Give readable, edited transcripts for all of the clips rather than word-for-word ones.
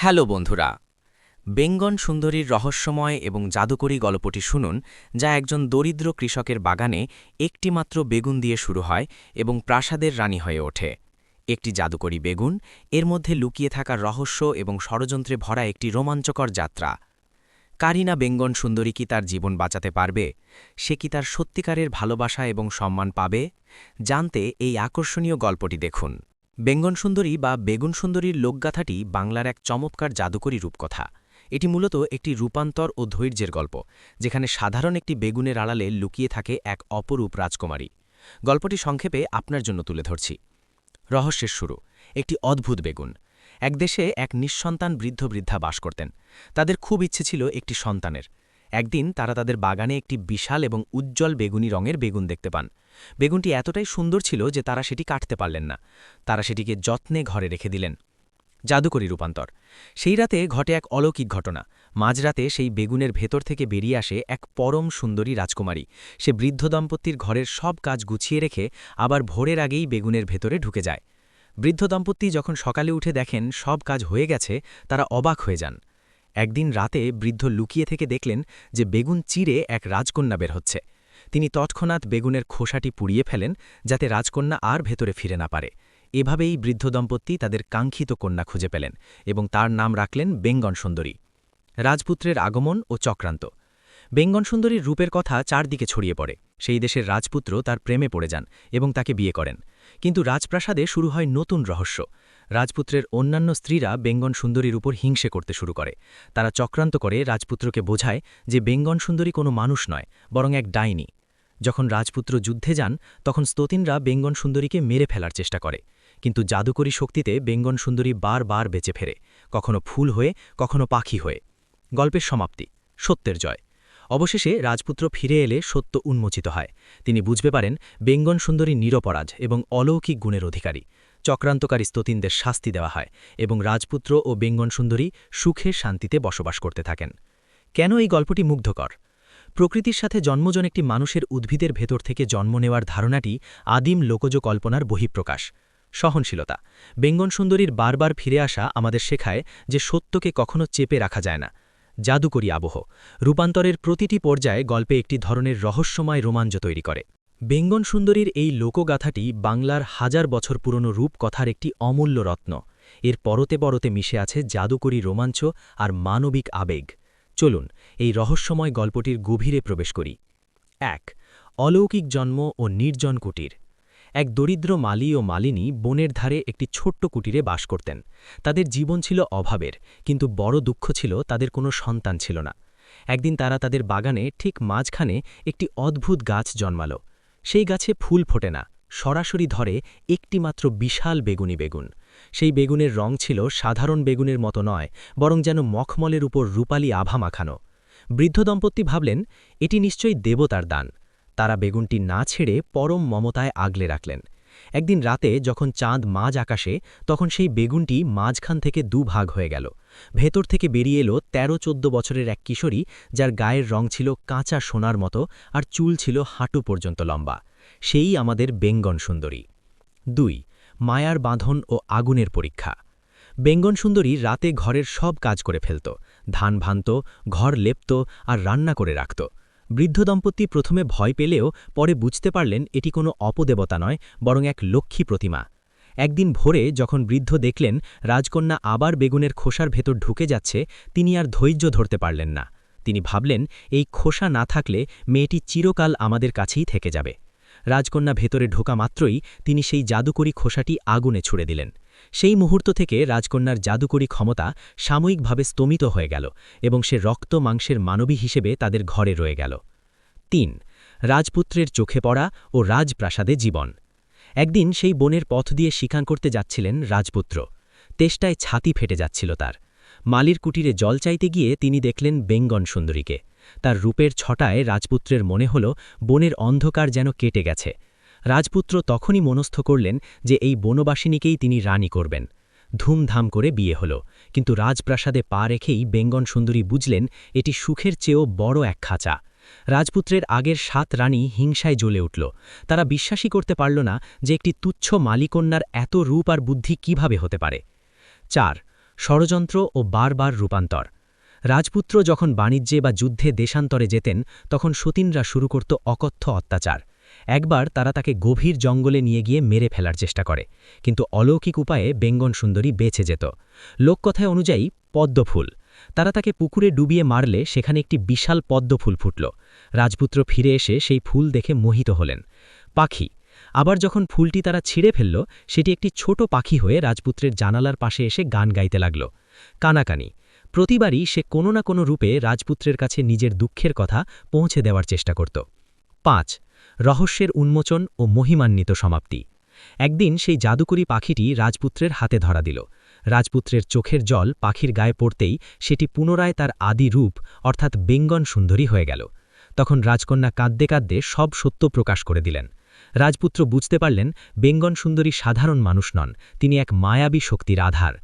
Hello বন্ধুরা, বেঙ্গন সুন্দরীর রহস্যময় এবং জাদুকরী গল্পটি শুনুন, যা একজন দরিদ্র কৃষকের বাগানে একটিমাত্র বেগুন দিয়ে শুরু হয় এবং প্রাসাদের রানী হয়ে ওঠে। একটি জাদুকরী বেগুন, এর মধ্যে লুকিয়ে থাকা রহস্য এবং ষড়যন্ত্রে ভরা একটি রোমাঞ্চকর যাত্রা। কারিনা বেঙ্গন সুন্দরী কি তার জীবন বাঁচাতে পারবে? সে কি তার সত্যিকারের ভালোবাসা এবং সম্মান পাবে? জানতে এই আকর্ষণীয় গল্পটি দেখুন। বেঙ্গন সুন্দরী বা বেগুন সুন্দরীর লোকগাথাটি বাংলার এক চমৎকার জাদুকরী রূপকথা। এটি মূলত একটি রূপান্তর ও ধৈর্যের গল্প, যেখানে সাধারণ একটি বেগুনের আড়ালে লুকিয়ে থাকে এক অপরূপ রাজকুমারী। গল্পটি সংক্ষেপে আপনার জন্য তুলে ধরছি। রহস্যের শুরু। একটি অদ্ভুত বেগুন। এক দেশে এক নিঃসন্তান বৃদ্ধা বাস করতেন। তাদের খুব ইচ্ছে ছিল একটি সন্তানের। একদিন তারা তাদের বাগানে একটি বিশাল এবং উজ্জ্বল বেগুনি রঙের বেগুন দেখতে পান। বেগুনটি এতটাই সুন্দর ছিল যে তারা সেটি কাটতে পারলেন না। তারা সেটিকে যত্নে ঘরে রেখে দিলেন। জাদুকরী রূপান্তর। সেই রাতে ঘটে এক অলৌকিক ঘটনা। মাঝরাতে সেই বেগুনের ভেতর থেকে বেরিয়ে আসে এক পরম সুন্দরী রাজকুমারী। সে বৃদ্ধ দম্পতির ঘরের সব কাজ গুছিয়ে রেখে আবার ভোরের আগেই বেগুনের ভেতরে ঢুকে যায়। বৃদ্ধ দম্পতি যখন সকালে উঠে দেখেন সব কাজ হয়ে গেছে, তারা অবাক হয়ে যান। একদিন রাতে বৃদ্ধ লুকিয়ে থেকে দেখলেন যে বেগুন চিরে এক রাজকন্যা বের হচ্ছে। তিনি তৎক্ষণাৎ বেগুনের খোসাটি পুড়িয়ে ফেলেন, যাতে রাজকন্যা আর ভেতরে ফিরে না পারে। এভাবেই বৃদ্ধ দম্পতি তাদের কাঙ্ক্ষিত কন্যা খুঁজে পেলেন এবং তার নাম রাখলেন বেঙ্গন সুন্দরী। রাজপুত্রের আগমন ও চক্রান্ত। বেঙ্গন সুন্দরীর রূপের কথা চারদিকে ছড়িয়ে পড়ে। সেই দেশের রাজপুত্র তার প্রেমে পড়ে যান এবং তাকে বিয়ে করেন। কিন্তু রাজপ্রাসাদে শুরু হয় নতুন রহস্য। রাজপুত্রের অন্যান্য স্ত্রীরা বেঙ্গন সুন্দরীর উপর হিংসে করতে শুরু করে। তারা চক্রান্ত করে রাজপুত্রকে বোঝায় যে বেঙ্গন সুন্দরী কোনো মানুষ নয়, বরং এক ডাইনি। যখন রাজপুত্র যুদ্ধে যান, তখন স্তুতিনরা বেঙ্গন সুন্দরীকে মেরে ফেলার চেষ্টা করে। কিন্তু জাদুকরী শক্তিতে বেঙ্গন সুন্দরী বারবার বেঁচে ফেরে, কখনো ফুল হয়ে, কখনো পাখি হয়ে। গল্পের সমাপ্তি। সত্যের জয়। অবশেষে রাজপুত্র ফিরে এলে সত্য উন্মোচিত হয়। তিনি বুঝতে পারেন বেঙ্গন সুন্দরী নিরপরাধ এবং অলৌকিক গুণের অধিকারী। চক্রান্তকারী স্তুতিনদের শাস্তি দেওয়া হয় এবং রাজপুত্র ও বেঙ্গন সুন্দরী সুখে শান্তিতে বসবাস করতে থাকেন। কেন এই গল্পটি মুগ্ধকর? প্রকৃতির সাথে জন্মজন একটি মানুষের উদ্ভিদের ভেতর থেকে জন্ম নেওয়ার ধারণাটি আদিম লোকজ কল্পনার বহিঃপ্রকাশ। সহনশীলতা। বেঙ্গন সুন্দরীর বারবার ফিরে আসা আমাদের শেখায় যে সত্যকে কখনো চেপে রাখা যায় না। জাদুকরী আবহ। রূপান্তরের প্রতিটি পর্যায়ে গল্পে একটি ধরনের রহস্যময় রোমাঞ্চ তৈরি করে। বেঙ্গন সুন্দরীর এই লোকগাথাটি বাংলার হাজার বছর পুরনো রূপকথার একটি অমূল্য রত্ন। এর পরতে পরতে মিশে আছে জাদুকরী রোমাঞ্চ আর মানবিক আবেগ। চলুন এই রহস্যময় গল্পটির গভীরে প্রবেশ করি। ১. অলৌকিক জন্ম ও নির্জন কুটির। এক দরিদ্র মালি ও মালিনী বনের ধারে একটি ছোট্ট কুটিরে বাস করতেন। তাদের জীবন ছিল অভাবের, কিন্তু বড় দুঃখ ছিল তাদের কোনো সন্তান ছিল না। একদিন তারা তাদের বাগানে ঠিক মাঝখানে একটি অদ্ভুত গাছ জন্মালো। সেই গাছে ফুল ফোটে না, সরাসরি ধরে একটিমাত্র বিশাল বেগুনি বেগুন। সেই বেগুনের রং ছিল সাধারণ বেগুনের মতো নয়, বরং যেন মখমলের উপর রূপালী আভা মাখানো। বৃদ্ধ দম্পতি ভাবলেন, এটি নিশ্চয়ই দেবতার দান। তারা বেগুনটি না ছেড়ে পরম মমতায় আগলে রাখলেন। একদিন রাতে যখন চাঁদ মাঝ আকাশে, তখন সেই বেগুনটি মাঝখান থেকে দুভাগ হয়ে গেল। ভেতর থেকে বেরিয়ে এলো ১৩-১৪ বছরের এক কিশোরী, যার গায়ের রং ছিল কাঁচা সোনার মতো আর চুল ছিল হাঁটু পর্যন্ত লম্বা। সেই আমাদের বেঙ্গন সুন্দরী। ২. মায়ার বাঁধন ও আগুনের পরীক্ষা। বেঙ্গন সুন্দরী রাতে ঘরের সব কাজ করে ফেলত। ধান ভানত, ঘর লেপত আর রান্না করে রাখত। বৃদ্ধ দম্পতি প্রথমে ভয় পেলেও পরে বুঝতে পারলেন এটি কোনো অপদেবতা নয়, বরং এক লক্ষ্মী প্রতিমা। একদিন ভোরে যখন বৃদ্ধ দেখলেন রাজকন্যা আবার বেগুনের খোসার ভেতর ঢুকে যাচ্ছে, তিনি আর ধৈর্য ধরতে পারলেন না। তিনি ভাবলেন, এই খোসা না থাকলে মেয়েটি চিরকাল আমাদের কাছেই থেকে যাবে। রাজকন্যা ভেতরে ঢোকা মাত্রই তিনি সেই জাদুকরী খোসাটি আগুনে ছুড়ে দিলেন। সেই মুহূর্ত থেকে রাজকন্যার জাদুকরী ক্ষমতা সাময়িকভাবে স্তমিত হয়ে গেল এবং সে রক্ত মাংসের মানবী হিসেবে তাদের ঘরে রয়ে গেল। ৩. রাজপুত্রের চোখে পড়া ও রাজপ্রাসাদে জীবন। একদিন সেই বনের পথ দিয়ে শিকার করতে যাচ্ছিলেন রাজপুত্র। তেষ্টায় ছাতি ফেটে যাচ্ছিল তার। মালির কুটিরে জল চাইতে গিয়ে তিনি দেখলেন বেঙ্গন সুন্দরীকে। তার রূপের ছটায় রাজপুত্রের মনে হল বনের অন্ধকার যেন কেটে গেছে। রাজপুত্র তখনই মনস্থ করলেন যে এই বনবাসিনীকেই তিনি রানী করবেন। ধুমধাম করে বিয়ে হল, কিন্তু রাজপ্রাসাদে পা রেখেই বেঙ্গন সুন্দরী বুঝলেন এটি সুখের চেয়েও বড় এক খাঁচা। রাজপুত্রের আগের ৭ রানী হিংসায় জ্বলে উঠল। তারা বিশ্বাসই করতে পারল না যে একটি তুচ্ছ মালিকন্যার এত রূপ আর বুদ্ধি কিভাবে হতে পারে। ৪. ষড়যন্ত্র ও বারবার রূপান্তর। রাজপুত্র যখন বাণিজ্যে বা যুদ্ধে দেশান্তরে যেতেন তখন সতীনরা শুরু করত অকথ্য অত্যাচার। একবার তারা তাকে গভীর জঙ্গলে নিয়ে গিয়ে মেরে ফেলার চেষ্টা করে, কিন্তু অলৌকিক উপায়ে বেঙ্গন সুন্দরী বেঁচে যেত। লোককথায় অনুযায়ী পদ্মফুল, তারা তাকে পুকুরে ডুবিয়ে মারলে সেখানে একটি বিশাল পদ্মফুল ফুটল। রাজপুত্র ফিরে এসে সেই ফুল দেখে মোহিত হলেন। পাখি, আবার যখন ফুলটি তারা ছিঁড়ে ফেলল, সেটি একটি ছোট পাখি হয়ে রাজপুত্রের জানালার পাশে এসে গান গাইতে লাগল। কানাকানি, প্রতিবারই সে কোনো না কোনো রূপে রাজপুত্রের কাছে নিজের দুঃখের কথা পৌঁছে দেওয়ার চেষ্টা করত। ৫. রহস্যের উন্মোচন ও মহিমান্বিত সমাপ্তি। একদিন সেই জাদুকরী পাখিটি রাজপুত্রের হাতে ধরা দিল। রাজপুত্রের চোখের জল পাখির গায়ে পড়তেই সেটি পুনরায় তার আদি রূপ অর্থাৎ বেঙ্গন সুন্দরী হয়ে গেল। তখন রাজকন্যা কাঁদতে কাঁদতে সব সত্য প্রকাশ করে দিলেন। রাজপুত্র বুঝতে পারলেন বেঙ্গন সুন্দরী সাধারণ মানুষ নন, তিনি এক মায়াবী শক্তির আধার।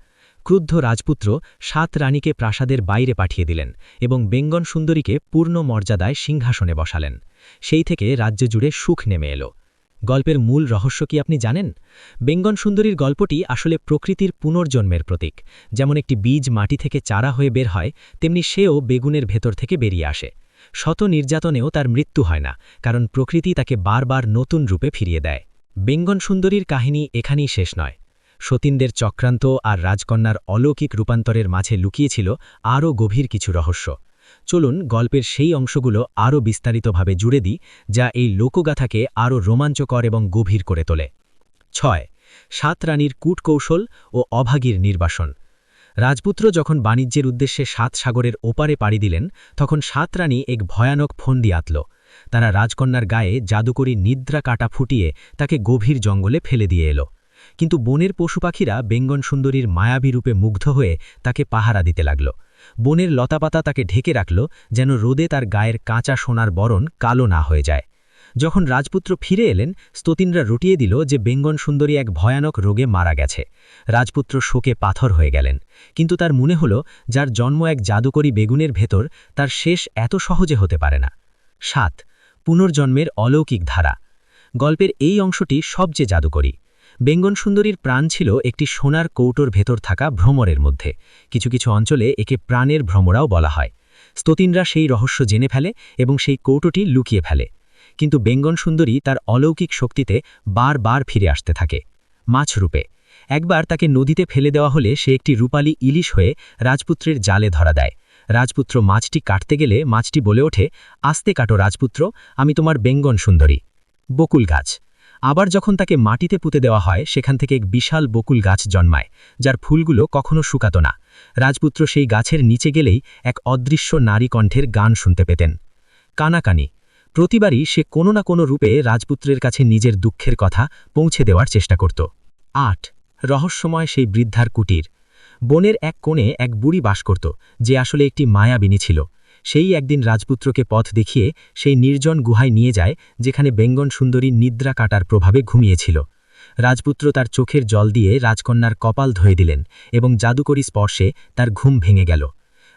ক্রুদ্ধ রাজপুত্র ৭ রানীকে প্রাসাদের বাইরে পাঠিয়ে দিলেন এবং বেঙ্গন সুন্দরীকে পূর্ণ মর্যাদায় সিংহাসনে বসালেন। সেই থেকে রাজ্য জুড়ে সুখ নেমে এলো। গল্পের মূল রহস্য কি আপনি জানেন? বেঙ্গন সুন্দরীর গল্পটি আসলে প্রকৃতির পুনর্জন্মের প্রতীক। যেমন একটি বীজ মাটি থেকে চারা হয়ে বের হয়, তেমনি সেও বেগুনের ভেতর থেকে বেরিয়ে আসে। শত নির্যাতনেও তার মৃত্যু হয় না, কারণ প্রকৃতি তাকে বারবার নতুন রূপে ফিরিয়ে দেয়। বেঙ্গন সুন্দরীর কাহিনী এখানেই শেষ নয়। সতীনদের চক্রান্ত আর রাজকন্যার অলৌকিক রূপান্তরের মাঝে লুকিয়েছিল আরও গভীর কিছু রহস্য। চলুন গল্পের সেই অংশগুলো আরও বিস্তারিতভাবে জুড়ে দিই, যা এই লোকগাথাকে আরও রোমাঞ্চকর এবং গভীর করে তোলে। ৬. ৭ রানীর কূটকৌশল ও অভাগীর নির্বাসন। রাজপুত্র যখন বাণিজ্যের উদ্দেশ্যে ৭ সাগরের ওপারে পাড়ি দিলেন, তখন ৭ রানী এক ভয়ানক ফন্দি আঁতল। তারা রাজকন্যার গায়ে জাদুকরী নিদ্রা কাটা ফুটিয়ে তাকে গভীর জঙ্গলে ফেলে দিয়ে এলো। কিন্তু বনের পশুপাখিরা বেঙ্গন সুন্দরীর মায়াবী রূপে মুগ্ধ হয়ে তাকে পাহারা দিতে লাগল। বনের লতাপাতা তাকে ঢেকে রাখল, যেন রোদে তার গায়ের কাঁচা সোনার বরণ কালো না হয়ে যায়। যখন রাজপুত্র ফিরে এলেন, স্ততিনরা রটিয়ে দিল যে বেঙ্গন সুন্দরী এক ভয়ানক রোগে মারা গেছে। রাজপুত্র শোকে পাথর হয়ে গেলেন, কিন্তু তার মনে হল যার জন্ম এক জাদুকরী বেগুনের ভেতর, তার শেষ এত সহজে হতে পারে না। ৭. পুনর্জন্মের অলৌকিক ধারা। গল্পের এই অংশটি সবচেয়ে জাদুকরী। বেঙ্গন সুন্দরীর প্রাণ ছিল একটি সোনার কৌটোর ভেতর থাকা ভ্রমরের মধ্যে। কিছু কিছু অঞ্চলে একে প্রাণের ভ্রমরাও বলা হয়। স্ততিনরা সেই রহস্য জেনে ফেলে এবং সেই কৌটোটি লুকিয়ে ফেলে। কিন্তু বেঙ্গন সুন্দরী তার অলৌকিক শক্তিতে বারবার ফিরে আসতে থাকে। মাছ রূপে একবার তাকে নদীতে ফেলে দেওয়া হলে সে একটি রূপালী ইলিশ হয়ে রাজপুত্রের জালে ধরা দেয়। রাজপুত্র মাছটি কাটতে গেলে মাছটি বলে ওঠে, আস্তে কাটো রাজপুত্র, আমি তোমার বেঙ্গন সুন্দরী। বকুল গাছ, আবার যখন তাকে মাটিতে পুঁতে দেওয়া হয়, সেখান থেকে এক বিশাল বকুল গাছ জন্মায়, যার ফুলগুলো কখনো শুকাত না। রাজপুত্র সেই গাছের নিচে গেলেই এক অদৃশ্য নারী কণ্ঠের গান শুনতে পেতেন। কানাকানি, প্রতিবারই সে কোনো না কোনো রূপে রাজপুত্রের কাছে নিজের দুঃখের কথা পৌঁছে দেওয়ার চেষ্টা করত। ৮. রহস্যময় সেই বৃদ্ধার কুটির। বনের এক কোণে এক বুড়ি বাস করত, যে আসলে একটি মায়াবিনী ছিল। সেই একদিন রাজপুত্রকে পথ দেখিয়ে সেই নির্জন গুহায় নিয়ে যায়, যেখানে বেঙ্গন সুন্দরী নিদ্রা কাটার প্রভাবে ঘুমিয়েছিল। রাজপুত্র তার চোখের জল দিয়ে রাজকন্যার কপাল ধুয়ে দিলেন এবং জাদুকরী স্পর্শে তার ঘুম ভেঙে গেল।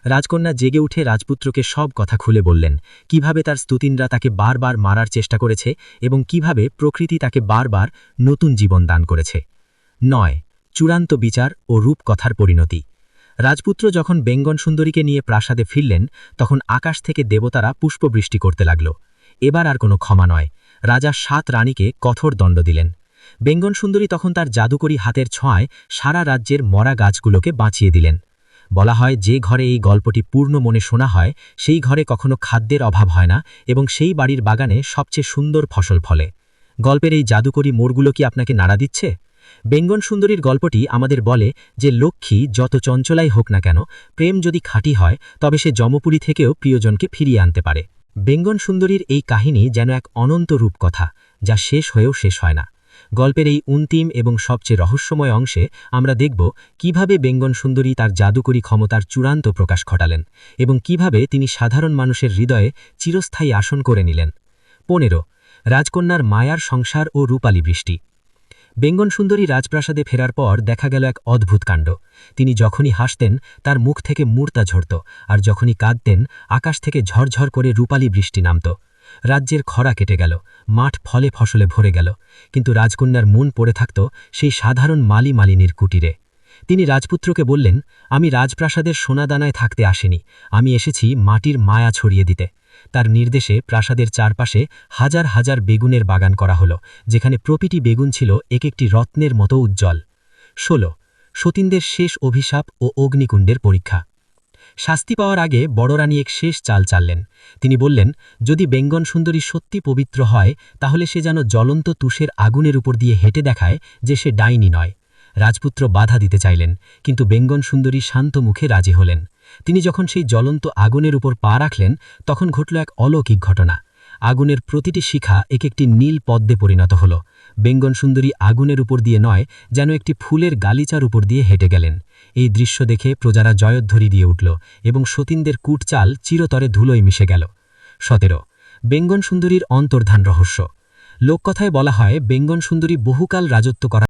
রাজকন্যা জেগে উঠে রাজপুত্রকে সব কথা খুলে বললেন, কিভাবে তার স্তুতিনরা তাকে বারবার মারার চেষ্টা করেছে এবং কিভাবে প্রকৃতি তাকে বারবার নতুন জীবন দান করেছে। ৯. চূড়ান্ত বিচার ও রূপকথার পরিণতি। রাজপুত্র যখন বেঙ্গন সুন্দরীকে নিয়ে প্রাসাদে ফিরলেন, তখন আকাশ থেকে দেবতারা পুষ্পবৃষ্টি করতে লাগল। এবার আর কোনো ক্ষমা নয়, রাজা ৭ রানীকে কঠোর দণ্ড দিলেন। বেঙ্গন সুন্দরী তখন তার জাদুকরী হাতের ছোঁয়ায় সারা রাজ্যের মরা গাছগুলোকে বাঁচিয়ে দিলেন। বলা হয়, যে ঘরে এই গল্পটি পূর্ণ মনে শোনা হয়, সেই ঘরে কখনো খাদ্যের অভাব হয় না এবং সেই বাড়ির বাগানে সবচেয়ে সুন্দর ফসল ফলে। গল্পের এই জাদুকরী মোড়গুলো কি আপনাকে নাড়া দিচ্ছে? বেঙ্গন সুন্দরীর গল্পটি আমাদের বলে যে লক্ষ্মী যত চঞ্চলাই হোক না কেন, প্রেম যদি খাঁটি হয়, তবে সে যমপুরী থেকেও প্রিয়জনকে ফিরিয়ে আনতে পারে। বেঙ্গন সুন্দরীর এই কাহিনী যেন এক অনন্ত রূপকথা, যা শেষ হয়েও শেষ হয় না। গল্পের এই অন্তিম এবং সবচেয়ে রহস্যময় অংশে আমরা দেখব কিভাবে বেঙ্গন সুন্দরী তার জাদুকরী ক্ষমতার চূড়ান্ত প্রকাশ ঘটালেন এবং কিভাবে তিনি সাধারণ মানুষের হৃদয়ে চিরস্থায়ী আসন করে নিলেন। ১৫. রাজকন্যার মায়ার সংসার ও রূপালী বৃষ্টি। বেঙ্গন সুন্দরী রাজপ্রাসাদে ফেরার পর দেখা গেল এক অদ্ভুত কাণ্ড। তিনি যখনই হাসতেন, তার মুখ থেকে মূর্তা ঝরত, আর যখনই কাঁদতেন, আকাশ থেকে ঝরঝর করে রূপালী বৃষ্টি নামত। রাজ্যের খরা কেটে গেল, মাঠ ফলে ফসলে ভরে গেল, কিন্তু রাজকন্যার মন পড়ে থাকত সেই সাধারণ মালিনীর কুটিরে। তিনি রাজপুত্রকে বললেন, আমি রাজপ্রাসাদের সোনাদানায় থাকতে আসিনি, আমি এসেছি মাটির মায়া ছড়িয়ে দিতে। তার নির্দেশে প্রাসাদের চারপাশে হাজার হাজার বেগুনের বাগান করা হলো, যেখানে প্রতিটি বেগুন ছিল এক একটি রত্নের মতো উজ্জ্বল। ১৬ সতীনদের শেষ অভিশাপ ও অগ্নিকুণ্ডের পরীক্ষা। শাস্তি পাওয়ার আগে বড় রানী এক শেষ চাল চাললেন। তিনি বললেন, যদি বেঙ্গন সুন্দরী সত্যি পবিত্র হয়, তাহলে সে যেন জ্বলন্ত তুষের আগুনের উপর দিয়ে হেঁটে দেখায় যে সে ডাইনি নয়। রাজপুত্র বাধা দিতে চাইলেন, কিন্তু বেঙ্গন সুন্দরী শান্ত মুখে রাজি হলেন। তিনি যখন সেই জ্বলন্ত আগুনের উপর পা রাখলেন, তখন ঘটল এক অলৌকিক ঘটনা। আগুনের প্রতিটি শিখা এক একটি নীল পদ্মে পরিণত হল। বেঙ্গন সুন্দরী আগুনের উপর দিয়ে নয়, যেন একটি ফুলের গালিচার উপর দিয়ে হেঁটে গেলেন। এই দৃশ্য দেখে প্রজারা জয়ধ্বনি দিয়ে উঠল এবং সতীনদের কূটচাল চিরতরে ধুলোয় মিশে গেল। ১৭ বেঙ্গন সুন্দরীর অন্তর্ধান রহস্য। লোককথায় বলা হয়, বেঙ্গন সুন্দরী বহুকাল রাজত্ব করা